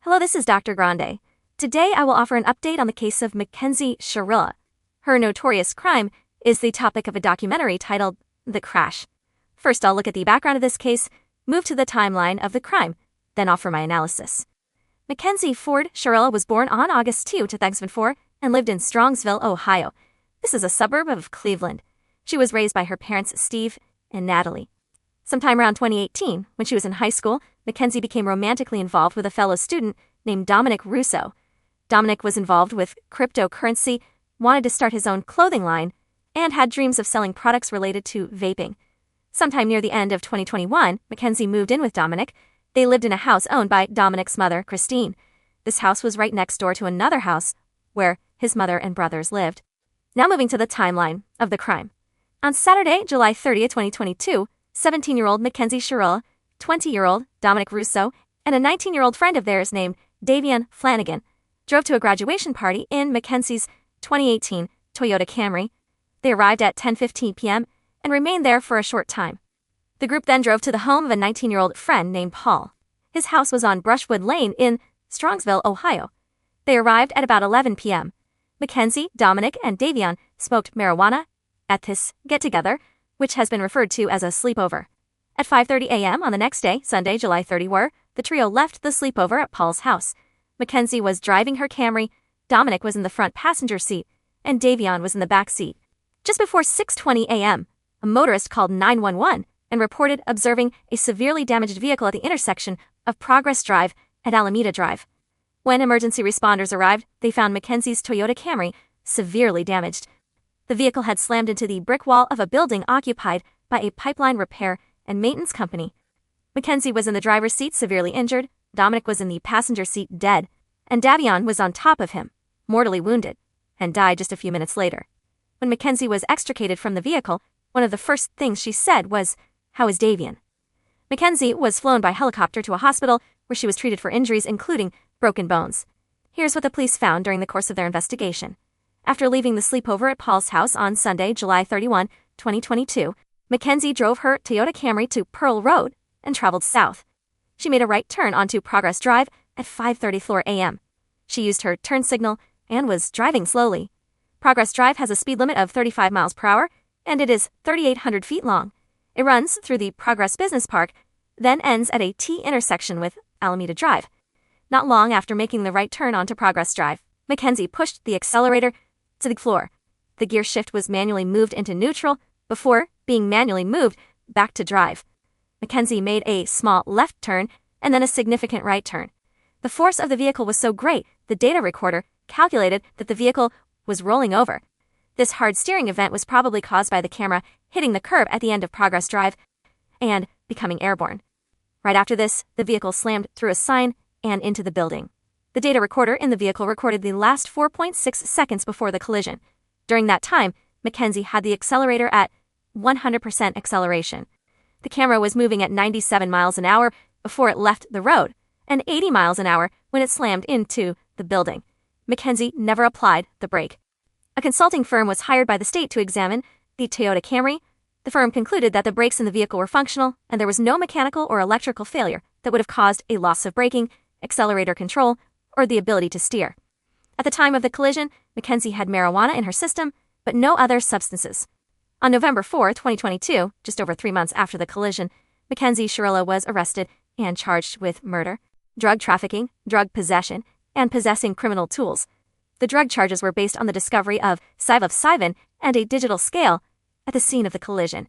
Hello, this is Dr. Grande. Today I will offer an update on the case of Mackenzie Shirilla. Her notorious crime is the topic of a documentary titled The Crash. First, I'll look at the background of this case, move to the timeline of the crime, then offer my analysis. Mackenzie Ford Shirilla was born on August 2, 2004 and lived in Strongsville, Ohio. This is a suburb of Cleveland. She was raised by her parents Steve and Natalie. Sometime around 2018, when she was in high school, Mackenzie became romantically involved with a fellow student named Dominic Russo. Dominic was involved with cryptocurrency, wanted to start his own clothing line, and had dreams of selling products related to vaping. Sometime near the end of 2021, Mackenzie moved in with Dominic. They lived in a house owned by Dominic's mother, Christine. This house was right next door to another house where his mother and brothers lived. Now moving to the timeline of the crime. On Saturday, July 30, 2022, 17-year-old Mackenzie Shirilla, 20-year-old Dominic Russo, and a 19-year-old friend of theirs named Davian Flanagan drove to a graduation party in Mackenzie's 2018 Toyota Camry. They arrived at 10:15 p.m. and remained there for a short time. The group then drove to the home of a 19-year-old friend named Paul. His house was on Brushwood Lane in Strongsville, Ohio. They arrived at about 11 p.m. Mackenzie, Dominic, and Davian smoked marijuana at this get-together, which has been referred to as a sleepover. At 5:30 a.m. on the next day, Sunday, July 30, the trio left the sleepover at Paul's house. Mackenzie was driving her Camry, Dominic was in the front passenger seat, and Davian was in the back seat. Just before 6:20 a.m., a motorist called 911 and reported observing a severely damaged vehicle at the intersection of Progress Drive and Alameda Drive. When emergency responders arrived, they found Mackenzie's Toyota Camry severely damaged. The vehicle had slammed into the brick wall of a building occupied by a pipeline repair and maintenance company. Mackenzie was in the driver's seat severely injured, Dominic was in the passenger seat dead, and Davian was on top of him, mortally wounded, and died just a few minutes later. When Mackenzie was extricated from the vehicle, one of the first things she said was, "How is Davian?" Mackenzie was flown by helicopter to a hospital where she was treated for injuries including broken bones. Here's what the police found during the course of their investigation. After leaving the sleepover at Paul's house on Sunday, July 31, 2022, Mackenzie drove her Toyota Camry to Pearl Road and traveled south. She made a right turn onto Progress Drive at 5:34 a.m. She used her turn signal and was driving slowly. Progress Drive has a speed limit of 35 miles per hour, and it is 3,800 feet long. It runs through the Progress Business Park, then ends at a T intersection with Alameda Drive. Not long after making the right turn onto Progress Drive, Mackenzie pushed the accelerator to the floor. The gear shift was manually moved into neutral before being manually moved back to drive. Mackenzie made a small left turn and then a significant right turn. The force of the vehicle was so great, the data recorder calculated that the vehicle was rolling over. This hard steering event was probably caused by the camera hitting the curb at the end of Progress Drive and becoming airborne. Right after this, the vehicle slammed through a sign and into the building. The data recorder in the vehicle recorded the last 4.6 seconds before the collision. During that time, Mackenzie had the accelerator at 100% acceleration. The camera was moving at 97 miles an hour before it left the road, and 80 miles an hour when it slammed into the building. Mackenzie never applied the brake. A consulting firm was hired by the state to examine the Toyota Camry. The firm concluded that the brakes in the vehicle were functional and there was no mechanical or electrical failure that would have caused a loss of braking, accelerator control, or the ability to steer. At the time of the collision, Mackenzie had marijuana in her system, but no other substances. On November 4, 2022, just over 3 months after the collision, Mackenzie Shirilla was arrested and charged with murder, drug trafficking, drug possession, and possessing criminal tools. The drug charges were based on the discovery of psilocybin and a digital scale at the scene of the collision.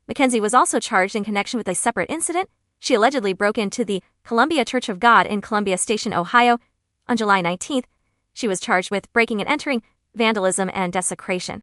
Mackenzie was also charged in connection with a separate incident. She allegedly broke into the Columbia Church of God in Columbia Station, Ohio. On July 19th, she was charged with breaking and entering, vandalism, and desecration.